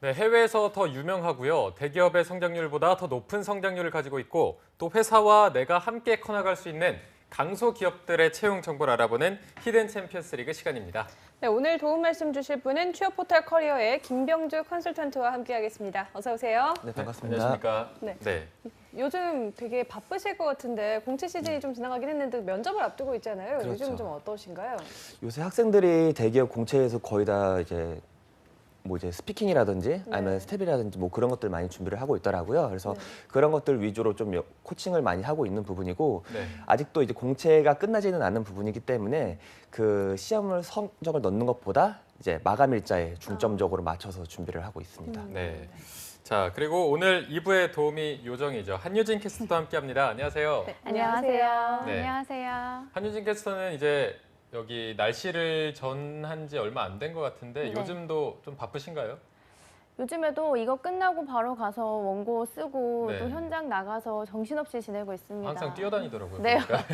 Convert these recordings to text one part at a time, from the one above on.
네, 해외에서 더 유명하고요. 대기업의 성장률보다 더 높은 성장률을 가지고 있고 또 회사와 내가 함께 커나갈 수 있는 강소 기업들의 채용 정보를 알아보는 히든 챔피언스 리그 시간입니다. 네, 오늘 도움 말씀 주실 분은 취업 포털 커리어의 김병주 컨설턴트와 함께하겠습니다. 어서 오세요. 네, 반갑습니다. 안녕하십니까? 네. 요즘 되게 바쁘실 것 같은데 공채 시즌이 좀 지나가긴 했는데 면접을 앞두고 있잖아요. 그렇죠. 요즘 좀 어떠신가요? 요새 학생들이 대기업 공채에서 거의 다 이제 스피킹이라든지 아니면 스텝이라든지 뭐 그런 것들 많이 준비를 하고 있더라고요. 그래서 그런 것들 위주로 좀 코칭을 많이 하고 있는 부분이고 네. 아직도 이제 공채가 끝나지는 않은 부분이기 때문에 그 시험을 성적을 넣는 것보다 이제 마감 일자에 중점적으로 맞춰서 준비를 하고 있습니다. 네. 자, 그리고 오늘 2부의 도움이 요정이죠. 한유진 캐스터와 함께합니다. 안녕하세요. 네, 안녕하세요. 네. 안녕하세요. 한유진 캐스터는 이제 여기 날씨를 전한 지 얼마 안 된 것 같은데 네. 요즘도 좀 바쁘신가요? 요즘에도 이거 끝나고 바로 가서 원고 쓰고 네. 또 현장 나가서 정신없이 지내고 있습니다. 항상 뛰어다니더라고요. 네. 보니까.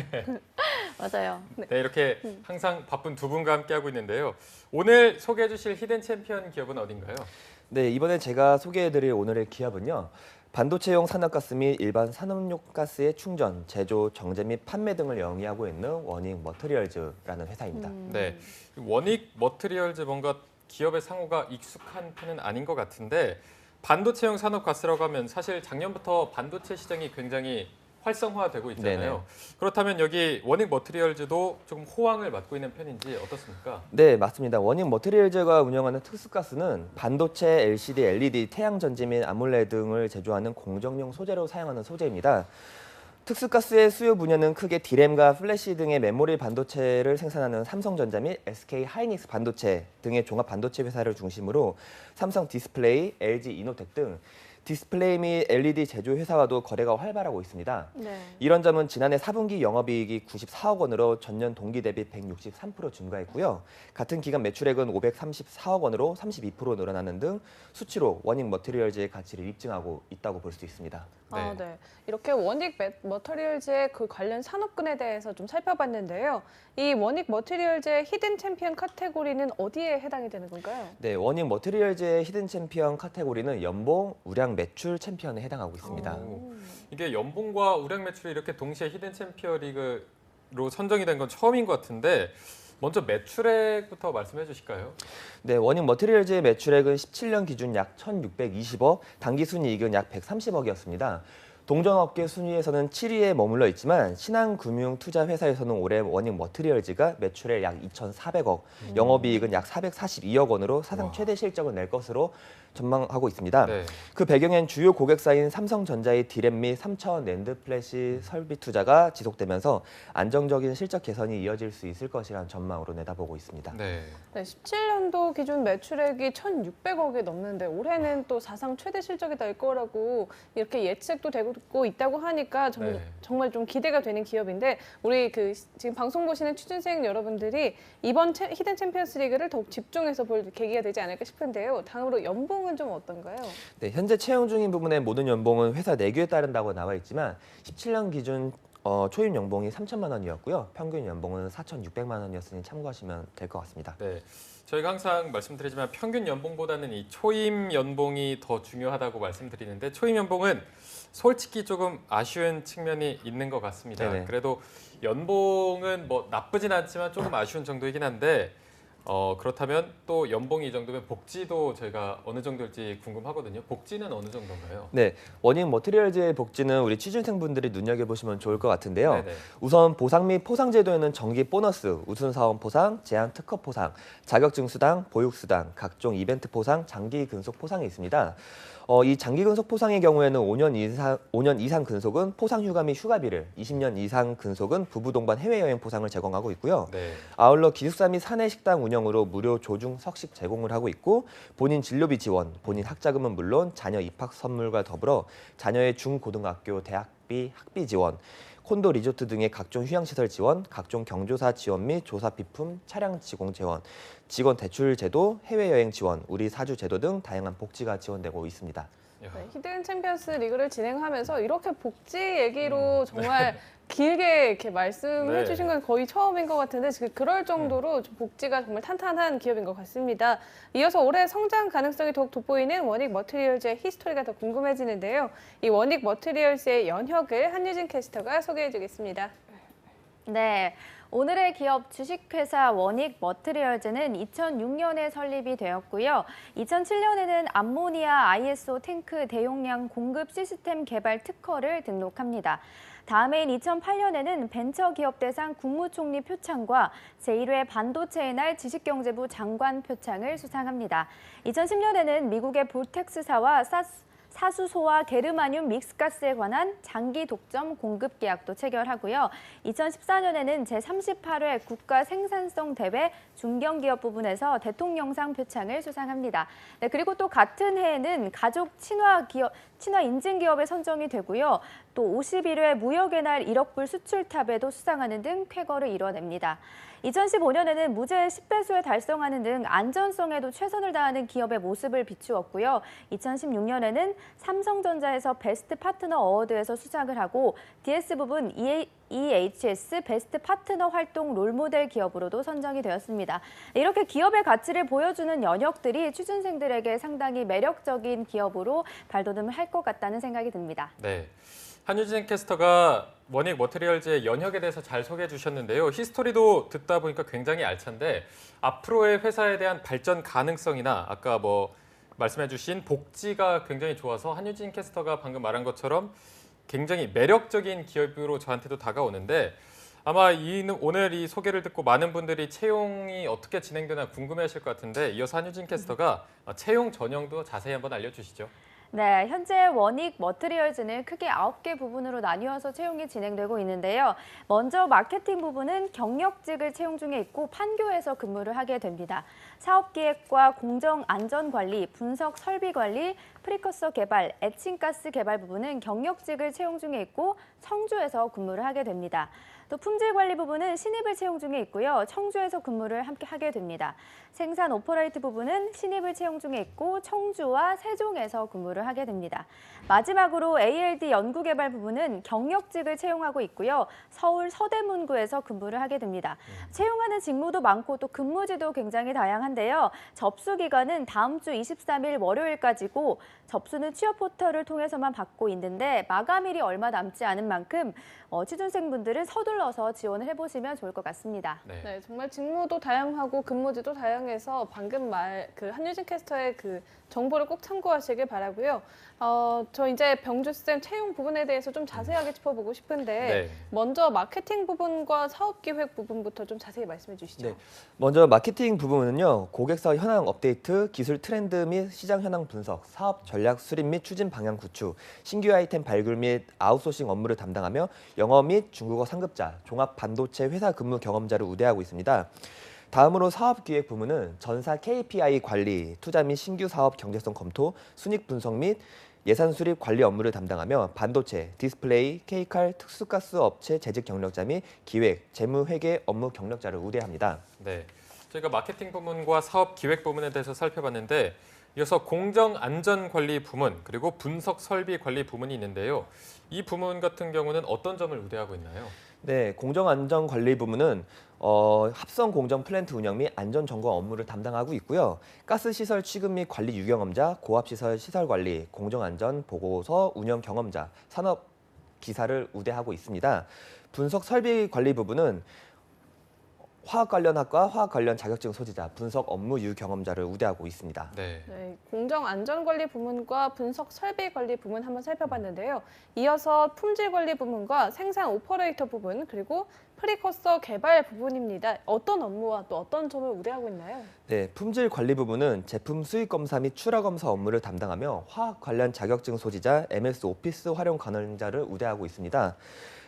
맞아요. 네, 이렇게 항상 바쁜 두 분과 함께하고 있는데요. 오늘 소개해 주실 히든 챔피언 기업은 어딘가요? 네, 이번에 제가 소개해드릴 오늘의 기업은요. 반도체용 산업가스 및 일반 산업용가스의 충전, 제조, 정제 및 판매 등을 영위하고 있는 워닝 머터리얼즈라는 회사입니다. 네, 원익 머트리얼즈 뭔가 기업의 상호가 익숙한 편은 아닌 것 같은데 반도체용 산업 가스라고 하면 사실 작년부터 반도체 시장이 굉장히 활성화되고 있잖아요. 네네. 그렇다면 여기 원익 머트리얼즈도 조금 호황을 맞고 있는 편인지 어떻습니까? 네, 맞습니다. 워닝 머터리얼즈가 운영하는 특수가스는 반도체, LCD, LED, 태양전지 및 아몰레 등을 제조하는 공정용 소재로 사용하는 소재입니다. 특수가스의 수요 분야는 크게 디램과 플래시 등의 메모리 반도체를 생산하는 삼성전자 및 SK 하이닉스 반도체 등의 종합 반도체 회사를 중심으로 삼성 디스플레이, LG 이노텍 등 디스플레이 및 LED 제조 회사와도 거래가 활발하고 있습니다. 네. 이런 점은 지난해 4분기 영업이익이 94억 원으로 전년 동기 대비 163% 증가했고요. 같은 기간 매출액은 534억 원으로 32% 늘어나는 등 수치로 워닝 머티리얼즈의 가치를 입증하고 있다고 볼 수 있습니다. 아, 네. 이렇게 워닉 머터리얼즈의 그 관련 산업군에 대해서 좀 살펴봤는데요. 이 워닉 머터리얼즈의 히든 챔피언 카테고리는 어디에 해당이 되는 건가요? 네, 워닝 머티리얼즈의 히든 챔피언 카테고리는 연봉, 우량, 매출 챔피언에 해당하고 있습니다. 이게 연봉과 우량 매출이 이렇게 동시에 히든 챔피언 리그로 선정이 된 건 처음인 것 같은데 먼저 매출액부터 말씀해 주실까요? 네, 워닝 머티리얼즈의 매출액은 17년 기준 약 1,620억, 당기 순이익은 약 130억이었습니다. 동종업계 순위에서는 7위에 머물러 있지만 신한금융투자회사에서는 올해 워닝 머티리얼즈가 매출액 약 2,400억, 영업이익은 약 442억 원으로 사상 최대 실적을 낼 것으로 전망하고 있습니다. 네. 그 배경엔 주요 고객사인 삼성전자의 디램 및 3차원 낸드 플래시 설비 투자가 지속되면서 안정적인 실적 개선이 이어질 수 있을 것이라는 전망으로 내다보고 있습니다. 네. 네, 17년도 기준 매출액이 1,600억이 넘는데 올해는 또 사상 최대 실적이 날 거라고 이렇게 예측도 되고 있다고 하니까 네. 정말 좀 기대가 되는 기업인데 우리 지금 방송 보시는 취준생 여러분들이 이번 히든 챔피언스 리그를 더욱 집중해서 볼 계기가 되지 않을까 싶은데요. 다음으로 연봉은 좀 어떤가요? 네, 현재 채용 중인 부분의 모든 연봉은 회사 내규에 따른다고 나와 있지만 17년 기준 초임 연봉이 3천만 원이었고요. 평균 연봉은 4,600만 원이었으니 참고하시면 될 것 같습니다. 네. 저희가 항상 말씀드리지만 평균 연봉보다는 이 초임 연봉이 더 중요하다고 말씀드리는데 초임 연봉은 솔직히 조금 아쉬운 측면이 있는 것 같습니다. 네네. 그래도 연봉은 뭐 나쁘진 않지만 조금 아쉬운 정도이긴 한데 그렇다면 또 연봉이 이 정도면 복지도 저희가 어느 정도일지 궁금하거든요. 복지는 어느 정도인가요? 네, 워닝 머티리얼즈의 복지는 우리 취준생분들이 눈여겨보시면 좋을 것 같은데요. 네네. 우선 보상 및 포상 제도에는 정기 보너스, 우수 사원 포상, 제한 특허 포상, 자격증 수당, 보육 수당, 각종 이벤트 포상, 장기 근속 포상이 있습니다. 이 장기 근속 포상의 경우에는 5년 이상 근속은 포상 휴가 및 휴가비를, 20년 이상 근속은 부부 동반 해외여행 포상을 제공하고 있고요. 네. 아울러 기숙사 및 사내 식당 운영으로 무료 조중 석식 제공을 하고 있고 본인 진료비 지원, 본인 학자금은 물론 자녀 입학 선물과 더불어 자녀의 중고등학교 대학비 학비 지원, 콘도 리조트 등의 각종 휴양시설 지원, 각종 경조사 지원 및 조사 비품, 차량 지공 지원, 직원 대출 제도, 해외여행 지원, 우리 사주 제도 등 다양한 복지가 지원되고 있습니다. 야. 네, 히든 챔피언스 리그를 진행하면서 이렇게 복지 얘기로 정말 길게 이렇게 말씀해 네. 주신 건 거의 처음인 것 같은데 지금 그럴 정도로 좀 복지가 정말 탄탄한 기업인 것 같습니다. 이어서 올해 성장 가능성이 더욱 돋보이는 워닉 머티리얼즈의 히스토리가 더 궁금해지는데요. 이 워닉 머티리얼즈의 연혁을 한유진 캐스터가 소개해 주겠습니다. 네, 오늘의 기업 주식회사 워닉 머티리얼즈는 2006년에 설립이 되었고요. 2007년에는 암모니아 ISO 탱크 대용량 공급 시스템 개발 특허를 등록합니다. 다음해인 2008년에는 벤처기업 대상 국무총리 표창과 제1회 반도체의 날 지식경제부 장관 표창을 수상합니다. 2010년에는 미국의 볼텍스사와 사수소와 게르마늄 믹스가스에 관한 장기 독점 공급 계약도 체결하고요. 2014년에는 제38회 국가 생산성 대회 중견기업 부분에서 대통령상 표창을 수상합니다. 네, 그리고 또 같은 해에는 가족 친화 인증 기업에 선정이 되고요. 또 51회 무역의 날 1억 불 수출탑에도 수상하는 등 쾌거를 이뤄냅니다. 2015년에는 무죄 10배수에 달성하는 등 안전성에도 최선을 다하는 기업의 모습을 비추었고요. 2016년에는 삼성전자에서 베스트 파트너 어워드에서 수상을 하고 DS 부분 EHS 베스트 파트너 활동 롤모델 기업으로도 선정이 되었습니다. 이렇게 기업의 가치를 보여주는 연혁들이 취준생들에게 상당히 매력적인 기업으로 발돋움을 할 것 같다는 생각이 듭니다. 네. 한유진 캐스터가 워닉 머티리얼즈의 연혁에 대해서 잘 소개해 주셨는데요. 히스토리도 듣다 보니까 굉장히 알찬데 앞으로의 회사에 대한 발전 가능성이나 아까 뭐 말씀해 주신 복지가 굉장히 좋아서 한유진 캐스터가 방금 말한 것처럼 굉장히 매력적인 기업으로 저한테도 다가오는데 아마 오늘 이 소개를 듣고 많은 분들이 채용이 어떻게 진행되나 궁금해하실 것 같은데 이어서 한유진 캐스터가 채용 전형도 자세히 한번 알려주시죠. 네, 현재 워닉 머티리얼즈는 크게 9개 부분으로 나뉘어서 채용이 진행되고 있는데요. 먼저 마케팅 부분은 경력직을 채용 중에 있고 판교에서 근무를 하게 됩니다. 사업기획과 공정안전관리, 분석 설비관리, 프리커서 개발, 에칭가스 개발 부분은 경력직을 채용 중에 있고 청주에서 근무를 하게 됩니다. 또 품질관리 부분은 신입을 채용 중에 있고요. 청주에서 근무를 함께 하게 됩니다. 생산 오퍼레이트 부분은 신입을 채용 중에 있고 청주와 세종에서 근무를 하게 됩니다. 마지막으로 ALD 연구개발 부분은 경력직을 채용하고 있고요. 서울 서대문구에서 근무를 하게 됩니다. 채용하는 직무도 많고 또 근무지도 굉장히 다양한데요. 접수 기간은 다음 주 23일 월요일까지고 접수는 취업 포털을 통해서만 받고 있는데 마감일이 얼마 남지 않은 만큼 취준생분들은 서둘러서 지원을 해보시면 좋을 것 같습니다. 네. 네, 정말 직무도 다양하고 근무지도 다양해서 방금 한유진 캐스터의 그 정보를 꼭 참고하시길 바라고요. 저 이제 병주쌤 채용 부분에 대해서 좀 자세하게 짚어보고 싶은데 네. 먼저 마케팅 부분과 사업기획 부분부터 좀 자세히 말씀해 주시죠. 네. 먼저 마케팅 부분은요. 고객사 현황 업데이트, 기술 트렌드 및 시장 현황 분석, 사업 전략 수립 및 추진 방향 구축, 신규 아이템 발굴 및 아웃소싱 업무를 담당하며 영어 및 중국어 상급자, 종합 반도체 회사 근무 경험자를 우대하고 있습니다. 다음으로 사업기획 부문은 전사 KPI 관리, 투자 및 신규 사업 경제성 검토, 순익 분석 및 예산 수립 관리 업무를 담당하며 반도체, 디스플레이, 케이칼, 특수가스 업체 재직 경력자 및 기획, 재무 회계 업무 경력자를 우대합니다. 네. 저희가 마케팅 부문과 사업 기획 부문에 대해서 살펴봤는데 이어서 공정 안전 관리 부문 그리고 분석 설비 관리 부문이 있는데요. 이 부문 같은 경우는 어떤 점을 우대하고 있나요? 네, 공정안전관리 부문은 합성 공정 플랜트 운영 및 안전 점검 업무를 담당하고 있고요. 가스 시설 취급 및 관리 유경험자, 고압 시설 시설 관리, 공정안전 보고서 운영 경험자, 산업 기사를 우대하고 있습니다. 분석 설비 관리 부분은 화학 관련 학과 화학 관련 자격증 소지자, 분석 업무 유경험자를 우대하고 있습니다. 네. 네, 공정안전관리 부문과 분석설비관리 부문 한번 살펴봤는데요. 이어서 품질관리 부문과 생산 오퍼레이터 부분 그리고 프리커서 개발 부분입니다. 어떤 업무와 또 어떤 점을 우대하고 있나요? 네, 품질 관리 부문은 제품 수익 검사 및 출하 검사 업무를 담당하며 화학 관련 자격증 소지자, MS 오피스 활용 관련자를 우대하고 있습니다.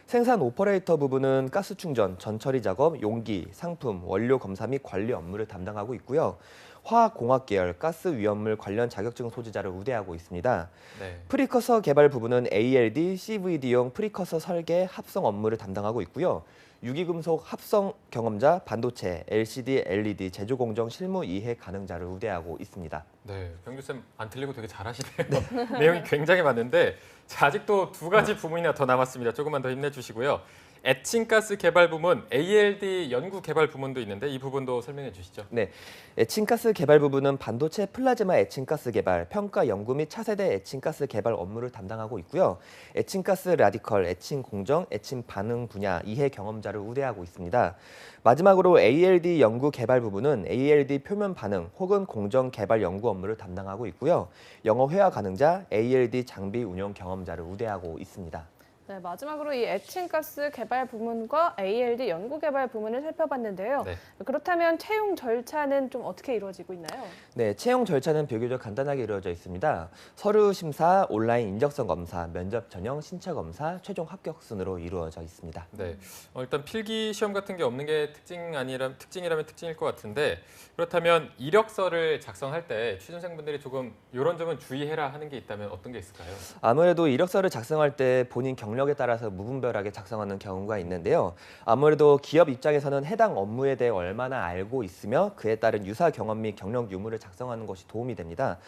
생산 오퍼레이터 부분은 가스 충전, 전처리 작업, 용기, 상품, 원료 검사 및 관리 업무를 담당하고 있고요. 화학공학 계열, 가스 위험물 관련 자격증 소지자를 우대하고 있습니다. 네. 프리커서 개발 부분은 ALD, CVD용 프리커서 설계, 합성 업무를 담당하고 있고요. 유기금속 합성 경험자, 반도체, LCD, LED 제조 공정 실무 이해 가능자를 우대하고 있습니다. 네, 병규 쌤 안 틀리고 되게 잘하시네요. 내용이 굉장히 많은데 자, 아직도 두 가지 부문이나 더 남았습니다. 조금만 더 힘내주시고요. 에칭가스 개발 부문, ALD 연구 개발 부문도 있는데 이 부분도 설명해 주시죠. 네, 에칭가스 개발 부분은 반도체 플라즈마 에칭가스 개발, 평가 연구 및 차세대 에칭가스 개발 업무를 담당하고 있고요. 에칭가스 라디컬, 에칭 공정, 에칭 반응 분야 이해 경험자를 우대하고 있습니다. 마지막으로 ALD 연구 개발 부분은 ALD 표면 반응 혹은 공정 개발 연구 업무를 담당하고 있고요. 영어 회화 가능자, ALD 장비 운영 경험자를 우대하고 있습니다. 네, 마지막으로 이 에칭가스 개발 부문과 ALD 연구 개발 부문을 살펴봤는데요. 네. 그렇다면 채용 절차는 좀 어떻게 이루어지고 있나요? 네, 채용 절차는 비교적 간단하게 이루어져 있습니다. 서류 심사, 온라인 인적성 검사, 면접 전형, 신체 검사, 최종 합격 순으로 이루어져 있습니다. 네, 일단 필기 시험 같은 게 없는 게 특징이라면 특징일 것 같은데 그렇다면 이력서를 작성할 때 취준생분들이 조금 이런 점은 주의해라 하는 게 있다면 어떤 게 있을까요? 아무래도 이력서를 작성할 때 본인 경력에 따라서 무분별하게 작성하는 경우가 있는데요. 아무래도 기업 입장에서는 해당 업무에 대해 얼마나 알고 있으며 그에 따른 유사 경험 및 경력 유무를 작성하는 것이 도움이 됩니다.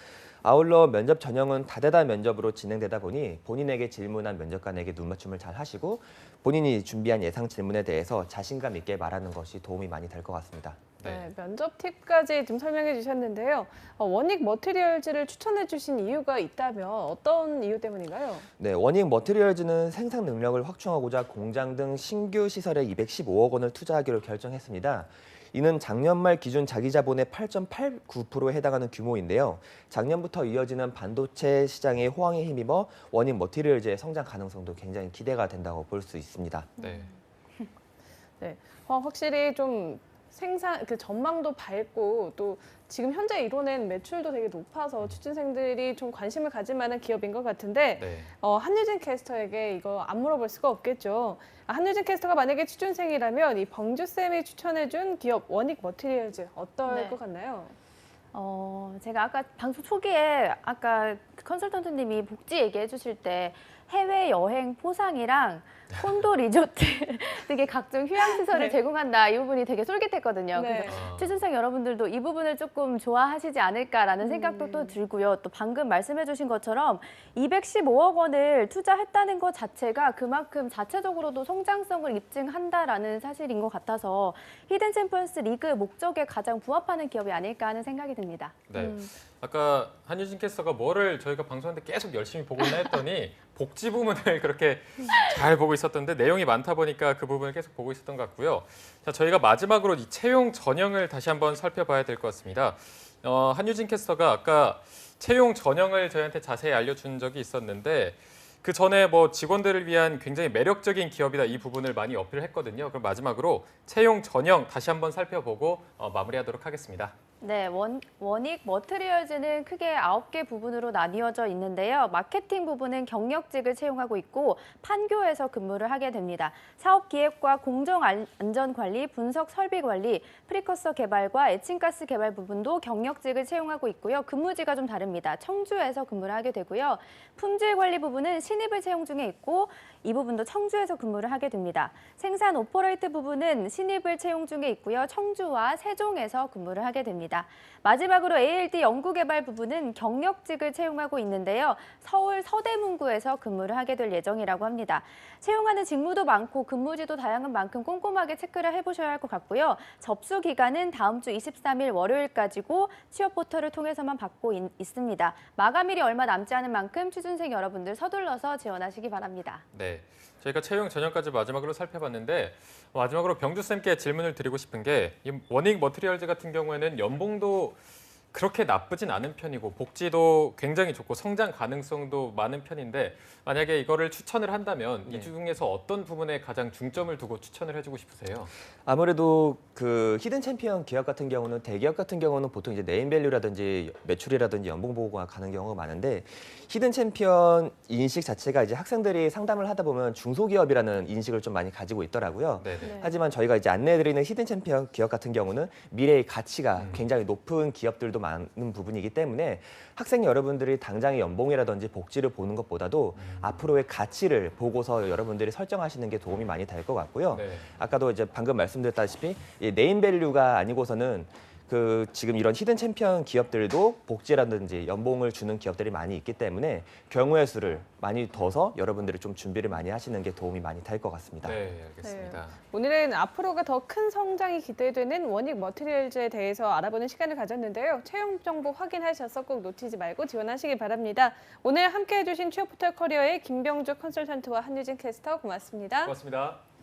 아울러 면접 전형은 다대다 면접으로 진행되다 보니 본인에게 질문한 면접관에게 눈맞춤을 잘 하시고 본인이 준비한 예상 질문에 대해서 자신감 있게 말하는 것이 도움이 많이 될 것 같습니다. 네, 면접 팁까지 좀 설명해 주셨는데요. 원익 머티리얼즈를 추천해 주신 이유가 있다면 어떤 이유 때문인가요? 네, 원익 머티리얼즈는 생산 능력을 확충하고자 공장 등 신규 시설에 215억 원을 투자하기로 결정했습니다. 이는 작년 말 기준 자기 자본의 8.89%에 해당하는 규모인데요. 작년부터 이어지는 반도체 시장의 호황에 힘입어 원익 머티리얼즈의 성장 가능성도 굉장히 기대가 된다고 볼 수 있습니다. 네. 네, 확실히 좀 생산 그 전망도 밝고 또 지금 현재 이뤄낸 매출도 되게 높아서 취준생들이 좀 관심을 가질 만한 기업인 것 같은데 네. 한유진 캐스터에게 이거 안 물어볼 수가 없겠죠. 한유진 캐스터가 만약에 취준생이라면 이 범주 쌤이 추천해준 기업 원익 머티리얼즈 어떨 네. 것 같나요? 제가 아까 방송 초기에 아까 컨설턴트님이 복지 얘기해 주실 때 해외 여행 포상이랑 콘도 리조트 되게 각종 휴양 시설을 네. 제공한다 이 부분이 되게 솔깃했거든요. 네. 그래서 취준생 여러분들도 이 부분을 조금 좋아하시지 않을까라는 생각도 또 들고요. 또 방금 말씀해주신 것처럼 215억 원을 투자했다는 것 자체가 그만큼 자체적으로도 성장성을 입증한다라는 사실인 것 같아서 히든 챔피언스 리그 목적에 가장 부합하는 기업이 아닐까 하는 생각이 듭니다. 네. 아까 한유진 캐스터가 뭐를 저희가 방송하는데 계속 열심히 보고 있나 했더니 복지 부문을 그렇게 잘 보고 있었던데 내용이 많다 보니까 그 부분을 계속 보고 있었던 것 같고요. 자, 저희가 마지막으로 이 채용 전형을 다시 한번 살펴봐야 될 것 같습니다. 한유진 캐스터가 아까 채용 전형을 저희한테 자세히 알려준 적이 있었는데 그 전에 뭐 직원들을 위한 굉장히 매력적인 기업이다 이 부분을 많이 어필을 했거든요. 그럼 마지막으로 채용 전형 다시 한번 살펴보고 마무리하도록 하겠습니다. 네, 원익 머티리얼즈는 크게 9개 부분으로 나뉘어져 있는데요. 마케팅 부분은 경력직을 채용하고 있고 판교에서 근무를 하게 됩니다. 사업 기획과 공정 안전 관리, 분석 설비 관리, 프리커서 개발과 에칭가스 개발 부분도 경력직을 채용하고 있고요. 근무지가 좀 다릅니다. 청주에서 근무를 하게 되고요. 품질 관리 부분은 신입을 채용 중에 있고 이 부분도 청주에서 근무를 하게 됩니다. 생산 오퍼레이트 부분은 신입을 채용 중에 있고요. 청주와 세종에서 근무를 하게 됩니다. 마지막으로 ALD 연구개발 부분은 경력직을 채용하고 있는데요. 서울 서대문구에서 근무를 하게 될 예정이라고 합니다. 채용하는 직무도 많고 근무지도 다양한 만큼 꼼꼼하게 체크를 해보셔야 할 것 같고요. 접수 기간은 다음 주 23일 월요일까지고 취업 포털을 통해서만 받고 있습니다. 마감일이 얼마 남지 않은 만큼 취준생 여러분들 서둘러서 지원하시기 바랍니다. 네, 저희가 채용 전형까지 마지막으로 살펴봤는데 마지막으로 병주쌤께 질문을 드리고 싶은 게 이 원익 머티리얼즈 같은 경우에는 연봉도 그렇게 나쁘진 않은 편이고 복지도 굉장히 좋고 성장 가능성도 많은 편인데 만약에 이거를 추천을 한다면 이 중에서 어떤 부분에 가장 중점을 두고 추천을 해주고 싶으세요? 아무래도 그 히든 챔피언 기업 같은 경우는 대기업 같은 경우는 보통 이제 네임밸류라든지 매출이라든지 연봉 보고가 가는 경우가 많은데 히든 챔피언 인식 자체가 이제 학생들이 상담을 하다 보면 중소기업이라는 인식을 좀 많이 가지고 있더라고요. 네네. 하지만 저희가 이제 안내해드리는 히든 챔피언 기업 같은 경우는 미래의 가치가 굉장히 높은 기업들도 많은 부분이기 때문에 학생 여러분들이 당장의 연봉이라든지 복지를 보는 것보다도 앞으로의 가치를 보고서 여러분들이 설정하시는 게 도움이 많이 될 것 같고요. 네. 아까도 이제 방금 말씀드렸다시피 이 네임밸류가 아니고서는 지금 이런 히든 챔피언 기업들도 복지라든지 연봉을 주는 기업들이 많이 있기 때문에 경우의 수를 많이 둬서 여러분들이 좀 준비를 많이 하시는 게 도움이 많이 될 것 같습니다. 네, 알겠습니다. 오늘은 앞으로가 더 큰 성장이 기대되는 원익 머티리얼즈에 대해서 알아보는 시간을 가졌는데요. 채용 정보 확인하셔서 꼭 놓치지 말고 지원하시기 바랍니다. 오늘 함께해 주신 취업포털 커리어의 김병주 컨설턴트와 한유진 캐스터 고맙습니다. 고맙습니다.